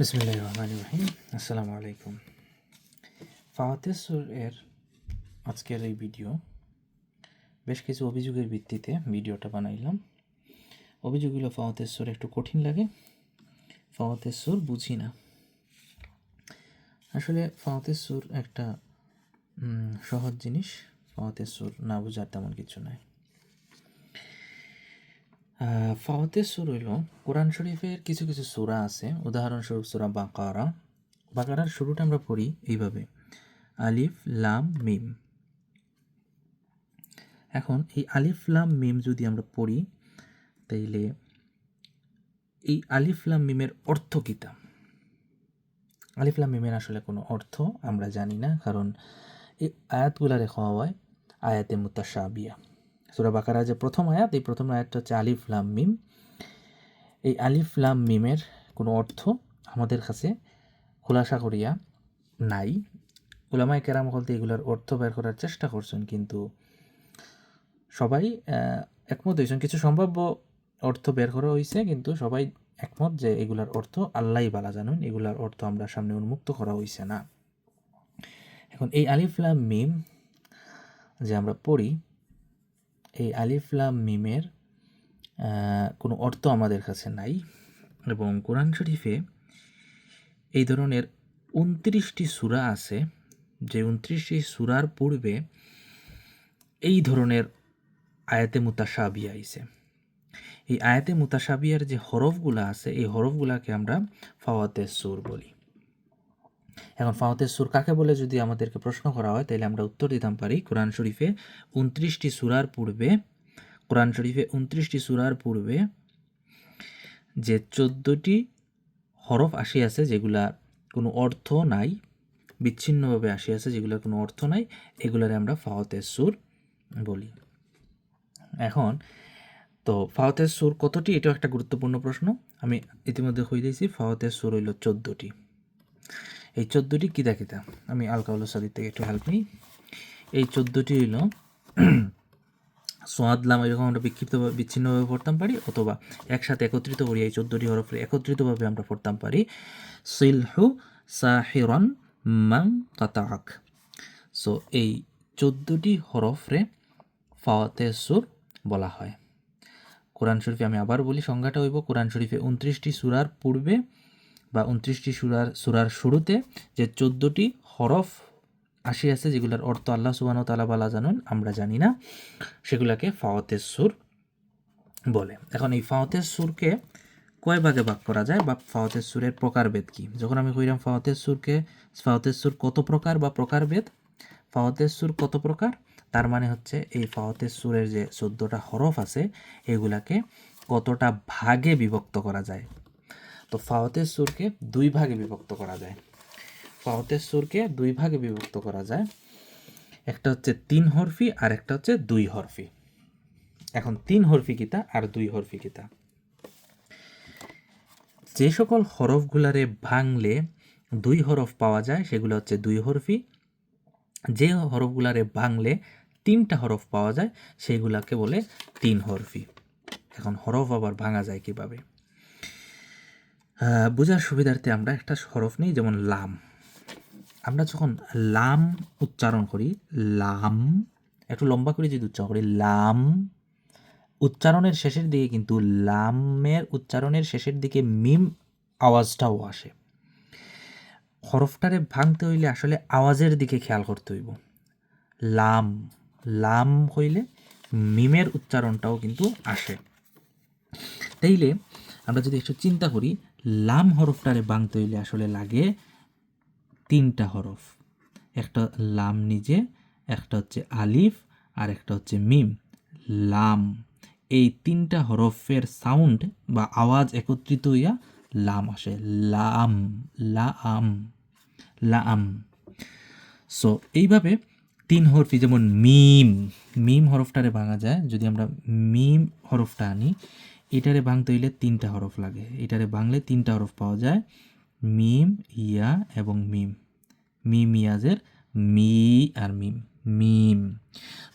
বিসমিল্লাহির রহমানির রহিম। আসসালামু আলাইকুম। ফাওয়াতিস সূর এর আজকের এই ভিডিও বেশ কিছু অভিযোগের ভিত্তিতে ভিডিওটা বানাইলাম। অভিযোগগুলো ফাওয়াতিস সূর একটু কঠিন লাগে, ফাওয়াতিস সূর বুঝি না। আসলে ফাওয়াতিস সূর একটা সহজ জিনিস, ফাওয়াতিস সূর না বোঝার তেমন কিছু নাই। ফাওয়াতিস সূর হইল কোরআন শরীফের কিছু কিছু সূরা আছে, উদাহরণস্বরূপ সূরা বাকারা। বাকারার শুরুটা আমরা পড়ি এইভাবে, আলিফ লাম মিম। এখন এই আলিফ লাম মিম যদি আমরা পড়ি তাইলে এই আলিফ লাম মিমের অর্থ কীটা? আলিফ লাম মিমের আসলে কোনো অর্থ আমরা জানি না, কারণ এই আয়াতগুলা রেখা হয় আয়াতে মুতাশাবিয়া। সূরা বাকারা যে প্রথম আয়াত, এই প্রথম আয়াতটা হচ্ছে আলিফ লাম মিম। এই আলিফ লাম মিমের কোনো অর্থ আমাদের কাছে খোলাসা করিয়া নাই। উলামায়ে কেরাম বলতে এগুলার অর্থ বের করার চেষ্টা করছেন, কিন্তু সবাই একমত হয়েছেন। কিছু সম্ভাব্য অর্থ বের করা হয়েছে, কিন্তু সবাই একমত যে এগুলার অর্থ আল্লাহই বালা জানেন, এগুলার অর্থ আমরা সামনে উন্মুক্ত করা হয়েছে না। এখন এই আলিফ লাম মিম যে আমরা পড়ি, এই আলিফ লাম মিমের কোনো অর্থ আমাদের কাছে নাই, এবং কোরআন শরীফে এই ধরনের 29টি সূরা আছে, যে 29টি সূরার পূর্বে এই ধরনের আয়াতে মুতাশাবিয়া আইছে। এই আয়াতে মুতাশাবিয়ার যে হরফগুলা আছে, এই হরফগুলাকে আমরা ফাওয়াতিস সূর বলি। এখন ফাওয়াতিস সূর কাকে বলে যদি আমাদেরকে প্রশ্ন করা হয়, তাহলে আমরা উত্তর দিতাম পারি কোরআন শরীফে 29টি সূরার পূর্বে, কোরআন শরীফে 29টি সূরার পূর্বে যে 14টি হরফ আসিয়াছে যেগুলা কোনো অর্থ নাই, বিচ্ছিন্নভাবে আসিয়াছে যেগুলোর কোনো অর্থ নাই, এগুলারে আমরা ফাওয়াতিস সূর বলি। এখন তো ফাওয়াতিস সূর কতটি, এটাও একটা গুরুত্বপূর্ণ প্রশ্ন। আমি ইতিমধ্যে হয়ে দিয়েছি, ফাওয়াতিস সূর হইল 14টি। এই 14টি কিতা কিতা, আমি আল-কাউলুস সাদির থেকে একটু হেল্প নিই। এই 14টি হইল সোয়াদ লাম, এরকম আমরা বিচ্ছিন্নভাবে পড়তাম পারি, অথবা একসাথে একত্রিত করি। এই 14টি হরফে একত্রিতভাবে আমরা পড়তাম পারি সিলহু সাহিরান মান কাতাআক। সো এই 14টি হরফরে ফাওয়াতিস সূর বলা হয়। কোরআন শরীফে আমি আবার বলি সংজ্ঞাটা হইব, কোরআন শরীফে 29টি সূরার পূর্বে বা 29টি সূরার শুরুতে যে 14টি হরফ আসিয়াছে যেগুলোর অর্থ আল্লাহ সুবহানাহু ওয়া তাআলা বালা জানেন, আমরা জানি না, সেগুলাকে ফাওয়াতিস সূর বলে। এখন এই ফাওয়াতিস সূরকে কয় ভাগে ভাগ করা যায়, বা ফাওয়াতিস সূরের প্রকারভেদ কি? যখন আমি কইলাম ফাওয়াতিস সূর কত প্রকার বা প্রকারভেদ, ফাওয়াতিস সূর কত প্রকার, তার মানে হচ্ছে এই ফাওয়াতিস সূরের যে 14টা হরফ আছে এগুলাকে কতটা ভাগে বিভক্ত করা যায়। তো ফাওয়াতিস সূরকে দুই ভাগে বিভক্ত করা যায়। ফাওয়াতিস সূরকে দুই ভাগে বিভক্ত করা যায়, একটা হচ্ছে 3 হরফি আর একটা হচ্ছে 2 হরফি। এখন 3 হরফি কিতা আর 2 হরফি কিতা? যে সকল হরফগুলারে ভাঙলে 2 হরফ পাওয়া যায় সেগুলো হচ্ছে 2 হরফি। যে হরফগুলারে ভাঙলে 3টা হরফ পাওয়া যায় সেগুলাকে বলে 3 হরফি। এখন হরফ আবার ভাঙা যায় কিভাবে, বোঝার সুবিধার্থে আমরা একটা হরফ নিই, যেমন লাম। আমরা যখন লাম উচ্চারণ করি, লাম একটু লম্বা করে যদি উচ্চারণ করি, লাম উচ্চারণের শেষের দিকে, কিন্তু লামের উচ্চারণের শেষের দিকে মিম আওয়াজটাও আসে। হরফটারে ভাঙতে হইলে আসলে আওয়াজের দিকে খেয়াল করতে হইব। লাম লাম হইলে মিমের উচ্চারণটাও কিন্তু আসে। তাইলে আমরা যদি একটু চিন্তা করি, লাম হরফটারে ভাঙতে হইলে আসলে লাগে 3টা হরফ, একটা লাম নিজে, একটা হচ্ছে আলিফ আর একটা হচ্ছে মিম। লাম, এই 3টা হরফের সাউন্ড বা আওয়াজ একত্রিত হইয়া লাম আসে, লাম লাম লাম। সো এইভাবে 3 হরফি, যেমন মিম, মিম হরফটারে ভাঙা যায়। যদি আমরা মিম হরফটা আনি, এটারে ভাঙতে হইলে 3টা হরফ লাগে, এটারে ভাঙলে 3টা হরফ পাওয়া যায়, মিম ইয়া এবং মিম। মিম ইয়াজের মি আর মিম, মিম।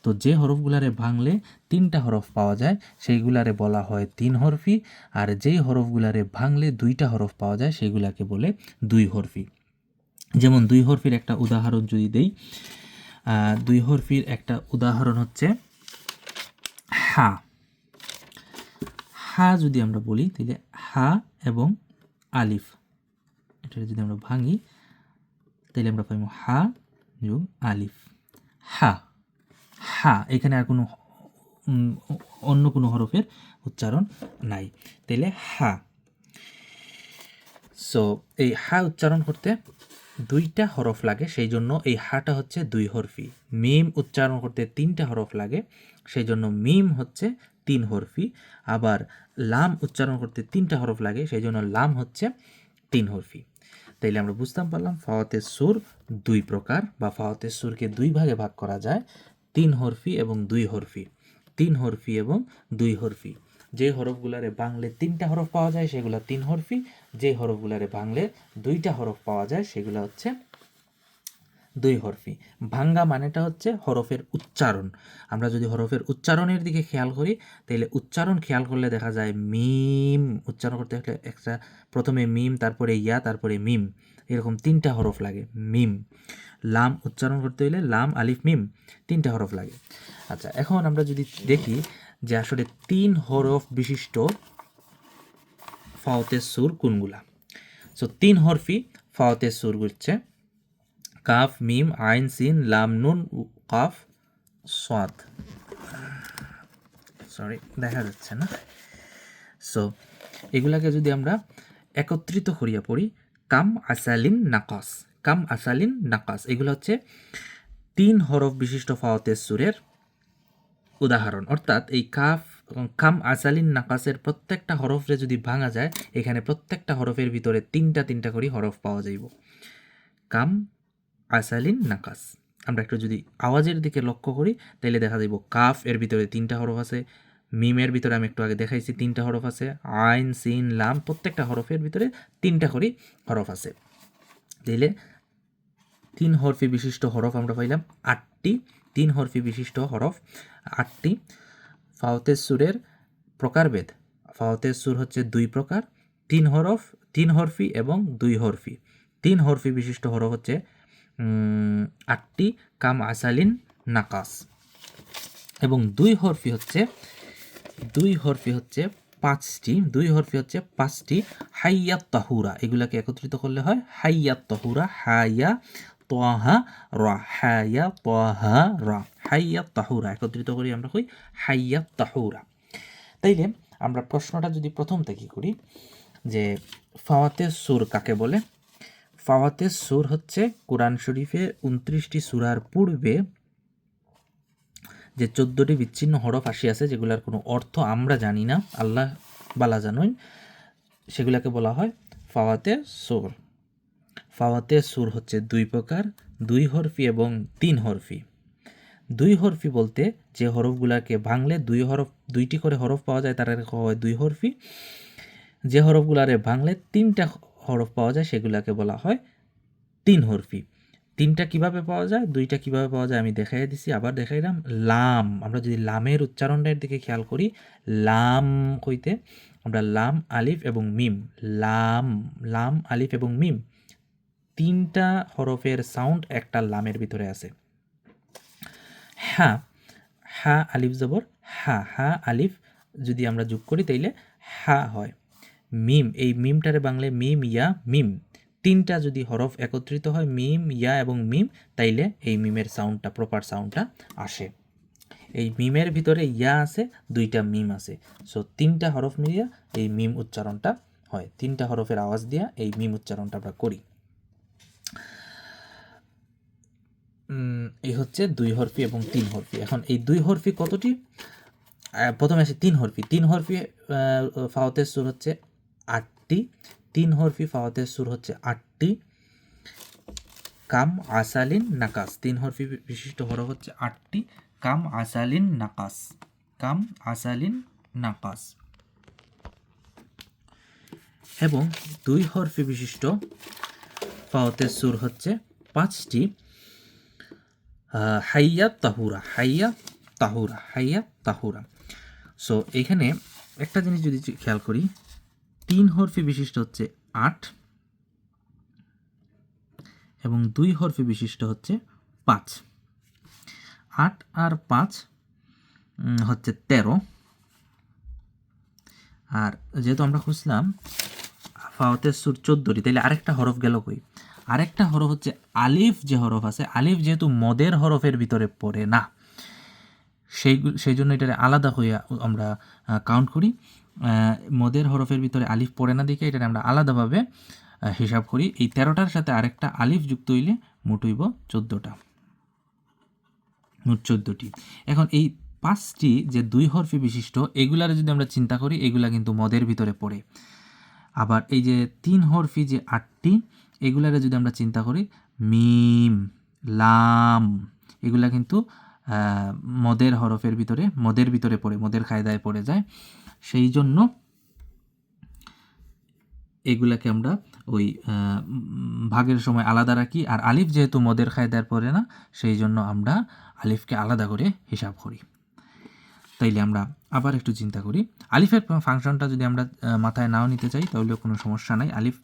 তো যে হরফগুলারে ভাঙলে 3টা হরফ পাওয়া যায় সেইগুলারে বলা হয় 3 হরফি, আর যেই হরফগুলারে ভাঙলে 2টা হরফ পাওয়া যায় সেগুলাকে বলে 2 হরফি। যেমন 2 হরফির একটা উদাহরণ যদি দেই, 2 হরফির একটা উদাহরণ হচ্ছে হা। হা যদি আমরা বলি তাহলে হা এবং আলিফ, এটা যদি আমরা ভাঙি তাহলে আমরা পাইব হা যোগ আলিফ, হা। হা, এখানে আর কোনো অন্য কোনো হরফের উচ্চারণ নাই, তাইলে হা। সো এই হা উচ্চারণ করতে 2টা হরফ লাগে, সেই জন্য এই হাটা হচ্ছে 2 হরফি। মিম উচ্চারণ করতে 3টা হরফ লাগে, সেই জন্য মিম হচ্ছে 3 হরফি। আবার লাম উচ্চারণ করতে 3টা হরফ লাগে, সেই জন্য লাম হচ্ছে 3 হরফি। তাইলে আমরা বুঝতাম পারলাম ফাওয়াতের সুর 2 প্রকার, বা ফাওয়াতের সুরকে 2 ভাগে ভাগ করা যায়, 3 হরফি এবং 2 হরফি। 3 হরফি এবং 2 হরফি। যে হরফগুলারে ভাঙলে 3টা হরফ পাওয়া যায় সেগুলো 3 হরফি, যে হরফগুলারে ভাঙলে 2টা হরফ পাওয়া যায় সেগুলো হচ্ছে 2 হরফি। ভাঙ্গা মানেটা হচ্ছে হরফের উচ্চারণ। আমরা যদি হরফের উচ্চারণের দিকে খেয়াল করি তাহলে উচ্চারণ খেয়াল করলে দেখা যায় মিম উচ্চারণ করতে হলে একটা প্রথমে মিম, তারপরে ইয়া, তারপরে মিম, এরকম 3টা হরফ লাগে। মিম। লাম উচ্চারণ করতে হলে লাম আলিফ মিম 3টা হরফ লাগে। আচ্ছা, এখন আমরা যদি দেখি যে আসলে 3 হরফ বিশিষ্ট ফাওয়াতের সুর কোনগুলা। সো 3 হরফি ফাওয়াতের সুর হচ্ছে কাফ, মিম, আইন, সিন, লাম, নুন, কাফ, সাদ। সরি, দেখা যাচ্ছে না। সো এগুলাকে যদি আমরা একত্রিত করিয়া পড়ি, কাম আসালিন নাকাস, কাম আসালিন নাকাস, এগুলো হচ্ছে 3 হরফ বিশিষ্ট ফাওয়াতের সুরের উদাহরণ। অর্থাৎ এই কাম আসালিন নাকাসের প্রত্যেকটা হরফরে যদি ভাঙা যায়, এখানে প্রত্যেকটা হরফের ভিতরে 3টা করে হরফ পাওয়া যাইব। কাম আসালিন নাকাস। আমরা একটু যদি আওয়াজের দিকে লক্ষ্য করি তাহলে দেখা যাইব কাফ এর ভিতরে 3টা হরফ আছে, মিমের ভিতরে আমি একটু আগে দেখাইছি 3টা হরফ আছে, আইন, সিন, লাম, প্রত্যেকটা হরফের ভিতরে 3টা করে হরফ আছে। তাইলে 3 হরফি বিশিষ্ট হরফ আমরা পাইলাম 8টি। 3 হরফি বিশিষ্ট হরফ 8টি। ফাওয়াতের সুরের প্রকারভেদ, ফাওয়াতের সুর হচ্ছে 2 প্রকার, 3 হরফ, 3 হরফি এবং 2 হরফি। 3 হরফি বিশিষ্ট হরফ হচ্ছে 8টি, কাম আসালিন নাকাস। এবং 2 হরফি হচ্ছে 5টি। 2 হরফি হচ্ছে 5টি, হাইয়াত তাহুরা। এগুলাকে একত্রিত করলে হয় হাইয়াত তাহুরা, হাইয়া তোহা রা, হাইয়া তোহা রা, হাইয়াত তাহুরা। একত্রিত করি আমরা কই হাইয়াত তাহুরা। তাইলে আমরা প্রশ্নটা যদি প্রথম থেকে করি যে ফাওয়াতের সুর কাকে বলে। ফাওয়াতের সুর হচ্ছে কোরআন শরীফে 29টি সূরার পূর্বে যে 14টি বিচ্ছিন্ন হরফ আসিয়াছে, যেগুলোর কোনো অর্থ আমরা জানি না, আল্লাহ বালা জানেন, সেগুলোকে বলা হয় ফাওয়াতের সুর। ফাওয়াতের সুর হচ্ছে 2 প্রকার, 2 হরফি এবং 3 হরফি। 2 হরফি বলতে যে হরফগুলোকে ভাঙলে 2টি করে হরফ পাওয়া যায় তারা হয় 2 হরফি। যে হরফগুলারে ভাঙলে 3টা হরফ পাওয়া যায় সেগুলোকে বলা হয় 3 হরফি। 3টা কিভাবে পাওয়া যায়, 2টা কিভাবে পাওয়া যায় আমি দেখাই দিছি, আবার দেখাইলাম। লাম, আমরা যদি লামের উচ্চারণের দিকে খেয়াল করি, লাম কইতে আমরা লাম, আলিফ এবং মিম, লাম, লাম, আলিফ এবং মিম, 3টা হরফের সাউন্ড একটা লামের ভিতরে আছে। হা, হা আলিফ জবর হা, হা আলিফ যদি আমরা যোগ করি তাইলে হা হয়। মিম, এই মিমটারে বাংলায় মিম, ইয়া, মিম, 3টা যদি হরফ একত্রিত হয় মিম, ইয়া এবং মিম, তাইলে এই মিমের সাউন্ডটা, প্রপার সাউন্ডটা আসে। এই মিমের ভিতরে ইয়া আছে, 2টা মিম আছে, সো 3টা হরফ মিলিয়া এই মিম উচ্চারণটা হয়। 3টা হরফের আওয়াজ দিয়া এই মিম উচ্চারণটা আমরা করি। এই হচ্ছে 2 হরফি এবং 3 হরফি। এখন এই 2 হরফি কতটি? প্রথমে আসে 3 হরফি। 3 হরফি ফাওয়াতের সুর হচ্ছে 8টি। 3 হরফি ফাওয়াতের সুর হচ্ছে 8টি। কাম আসালিন নাকাস, 3 হরফি বিশিষ্ট হরফ হচ্ছে 8টি। কাম আসালিন নাকাস, কাম আসালিন নাকাস। এবং 2 হরফি বিশিষ্ট ফাওয়াতের সুর হচ্ছে 5টি। হাইয়া তাহুরা, হাইয়া তাহুরা, হাইয়া তাহুরা। সো এইখানে একটা জিনিস যদি খেয়াল করি, 3 হরফি বিশিষ্ট হচ্ছে 8 এবং 2 হরফি বিশিষ্ট হচ্ছে 5। 8 আর 5 হচ্ছে 13। আর যেহেতু আমরা খুঁজলাম ফাওয়াতে সুর 14টি, তাইলে আরেকটা হরফ গেল কই? আরেকটা হরফ হচ্ছে আলিফ, যে হরফ আছে, আলিফ যেহেতু মদের হরফের ভিতরে পড়ে না, সেই জন্য এটারে আলাদা হয়ে আমরা কাউন্ট করি। মদের হরফের ভিতরে আলিফ পড়ে না দেখে এটারে আমরা আলাদাভাবে হিসাব করি। এই 13টার সাথে আরেকটা আলিফ যুক্ত হইলে মোট হইব 14টা, মোট 14টি। এখন এই 5টি যে 2 হরফি বিশিষ্ট, এগুলার যদি আমরা চিন্তা করি, এগুলা কিন্তু মদের ভিতরে পড়ে। আবার এই যে 3 হরফি যে 8টি, এগুলারে যদি আমরা চিন্তা করি, মিম, লাম, এগুলা কিন্তু মদের হরফের ভিতরে, মদের ভিতরে পড়ে, মদের কায়দায় পড়ে যায়। সেই জন্য এগুলাকে আমরা ওই ভাগের সময় আলাদা রাখি। আর আলিফ যেহেতু মদের কায়দায় পড়ে না, সেই জন্য আমরা আলিফকে আলাদা করে হিসাব করি। তাইলে আমরা আবার একটু চিন্তা করি, আলিফের ফাংশনটা যদি আমরা মাথায় নাও নিতে চাই তাহলেও কোনো সমস্যা নাই। আলিফ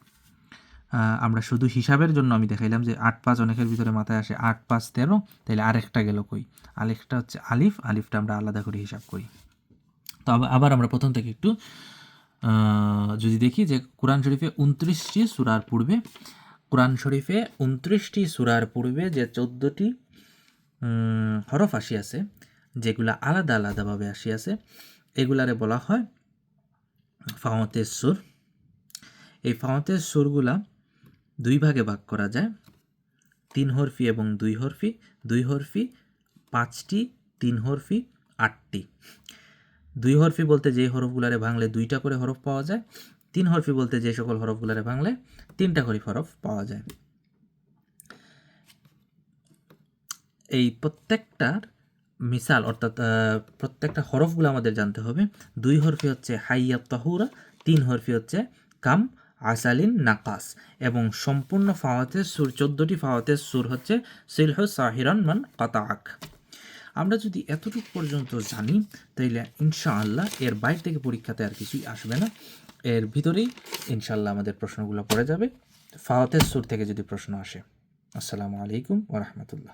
আমরা শুধু হিসাবের জন্য আমি দেখাইলাম যে 8 5 অনেকের ভিতরে মাথায় আসে 8 5 13, তাইলে আরেকটা গেল কই? আরেকটা হচ্ছে আলিফ, আলিফটা আমরা আলাদা করে হিসাব করি। তো আবার আমরা প্রথম থেকে একটু যদি দেখি যে কোরআন শরীফে 29টি সূরার পূর্বে, কোরআন শরীফে 29টি সূরার পূর্বে যে 14টি হরফ আসিয়াছে, যেগুলা আলাদা আলাদাভাবে আসিয়াছে, এগুলারে বলা হয় ফাওয়াতের সুর। এই ফাওয়াতের সুরগুলা 2 ভাগে ভাগ করা যায়, 3 হরফি এবং 2 হরফি। 2 হরফি 5টি, 3 হরফি 8টি। 2 হরফি বলতে যে হরফগুলারে ভাঙলে 2টা করে হরফ পাওয়া যায়, 3 হরফি বলতে যে সকল হরফগুলারে ভাঙলে 3টা করে হরফ পাওয়া যায়। এই প্রত্যেকটার মিসাল, অর্থাৎ প্রত্যেকটা হরফগুলো আমাদের জানতে হবে। 2 হরফি হচ্ছে হাইয়া তাহুরা, 3 হরফি হচ্ছে কাম আসালিন নাকাস, এবং সম্পূর্ণ ফাওয়াতের সুর 14টি ফাওয়াতের সুর হচ্ছে সিলহু সাহিরান মান কাতাআক। আমরা যদি এতটুকু পর্যন্ত জানি, তাইলে ইনশাআল্লাহ এর বাইরে থেকে পরীক্ষাতে আর কিছুই আসবে না, এর ভিতরেই ইনশাআল্লাহ আমাদের প্রশ্নগুলো পড়ে যাবে, ফাওয়াতের সুর থেকে যদি প্রশ্ন আসে। আসসালামু আলাইকুম ওয়া রাহমাতুল্লাহ।